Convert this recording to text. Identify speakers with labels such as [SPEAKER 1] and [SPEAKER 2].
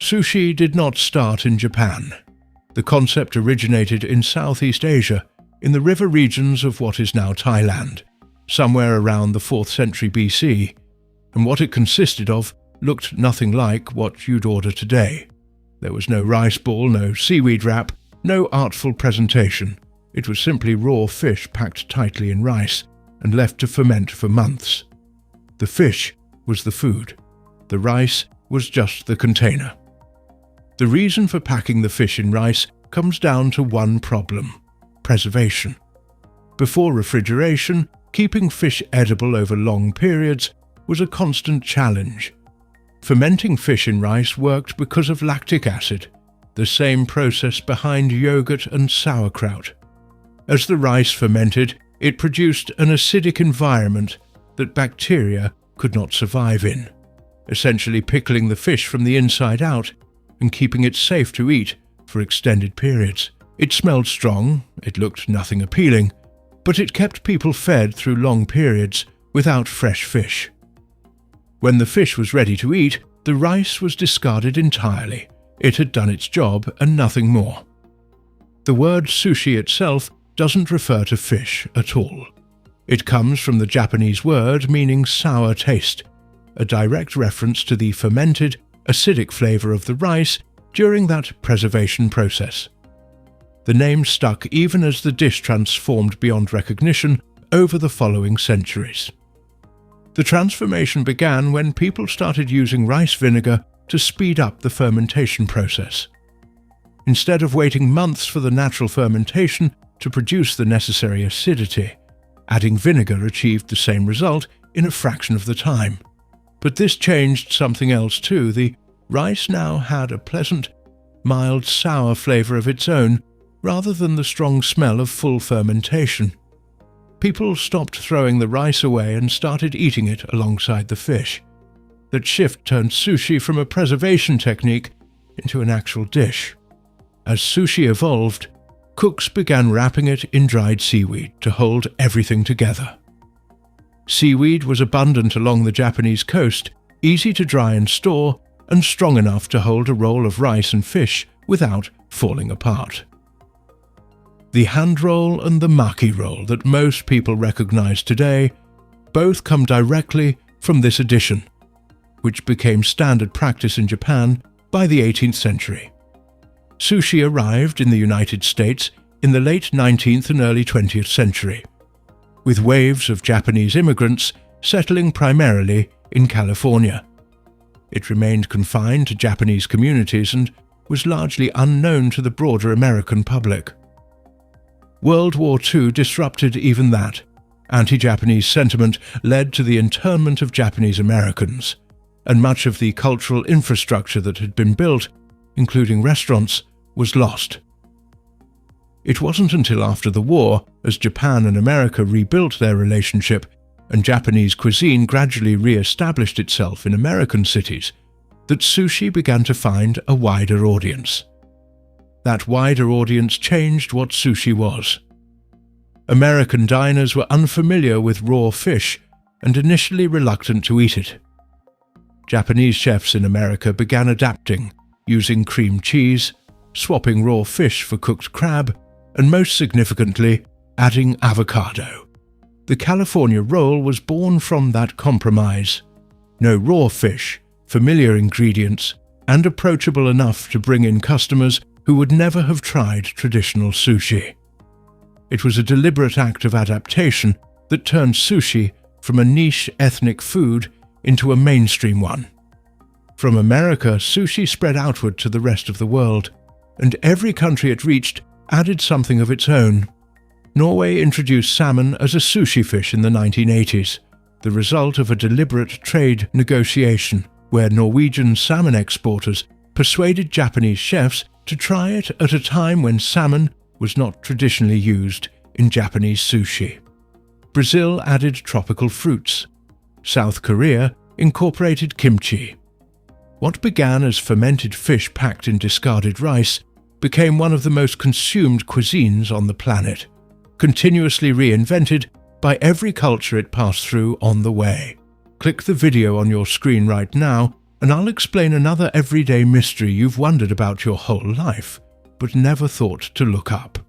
[SPEAKER 1] Sushi did not start in Japan. The concept originated in Southeast Asia, in the river regions of what is now Thailand, somewhere around the 4th century BC, and what it consisted of looked nothing like what you'd order today. There was no rice ball, no seaweed wrap, no artful presentation. It was simply raw fish packed tightly in rice and left to ferment for months. The fish was the food. The rice was just the container. The reason for packing the fish in rice comes down to one problem: preservation. Before refrigeration, keeping fish edible over long periods was a constant challenge. Fermenting fish in rice worked because of lactic acid, the same process behind yogurt and sauerkraut. As the rice fermented, it produced an acidic environment that bacteria could not survive in, essentially pickling the fish from the inside out and keeping it safe to eat for extended periods. It smelled strong, it looked nothing appealing, but it kept people fed through long periods without fresh fish. When the fish was ready to eat, the rice was discarded entirely. It had done its job and nothing more. The word sushi itself doesn't refer to fish at all. It comes from the Japanese word meaning sour taste, a direct reference to the fermented, acidic flavor of the rice during that preservation process. The name stuck even as the dish transformed beyond recognition over the following centuries. The transformation began when people started using rice vinegar to speed up the fermentation process. Instead of waiting months for the natural fermentation to produce the necessary acidity, adding vinegar achieved the same result in a fraction of the time. But this changed something else too. The rice now had a pleasant, mild, sour flavor of its own, rather than the strong smell of full fermentation. People stopped throwing the rice away and started eating it alongside the fish. That shift turned sushi from a preservation technique into an actual dish. As sushi evolved, cooks began wrapping it in dried seaweed to hold everything together. Seaweed was abundant along the Japanese coast, easy to dry and store, and strong enough to hold a roll of rice and fish without falling apart. The hand roll and the maki roll that most people recognize today both come directly from this addition, which became standard practice in Japan by the 18th century. Sushi arrived in the United States in the late 19th and early 20th century, with waves of Japanese immigrants settling primarily in California. It remained confined to Japanese communities and was largely unknown to the broader American public. World War II disrupted even that. Anti-Japanese sentiment led to the internment of Japanese Americans, and much of the cultural infrastructure that had been built, including restaurants, was lost. It wasn't until after the war, as Japan and America rebuilt their relationship and Japanese cuisine gradually re-established itself in American cities, that sushi began to find a wider audience. That wider audience changed what sushi was. American diners were unfamiliar with raw fish and initially reluctant to eat it. Japanese chefs in America began adapting, using cream cheese, swapping raw fish for cooked crab, and most significantly, adding avocado. The California roll was born from that compromise. No raw fish, familiar ingredients, and approachable enough to bring in customers who would never have tried traditional sushi. It was a deliberate act of adaptation that turned sushi from a niche ethnic food into a mainstream one. From America, sushi spread outward to the rest of the world, and every country it reached added something of its own. Norway introduced salmon as a sushi fish in the 1980s, the result of a deliberate trade negotiation where Norwegian salmon exporters persuaded Japanese chefs to try it at a time when salmon was not traditionally used in Japanese sushi. Brazil added tropical fruits. South Korea incorporated kimchi. What began as fermented fish packed in discarded rice became one of the most consumed cuisines on the planet, continuously reinvented by every culture it passed through on the way. Click the video on your screen right now and I'll explain another everyday mystery you've wondered about your whole life, but never thought to look up.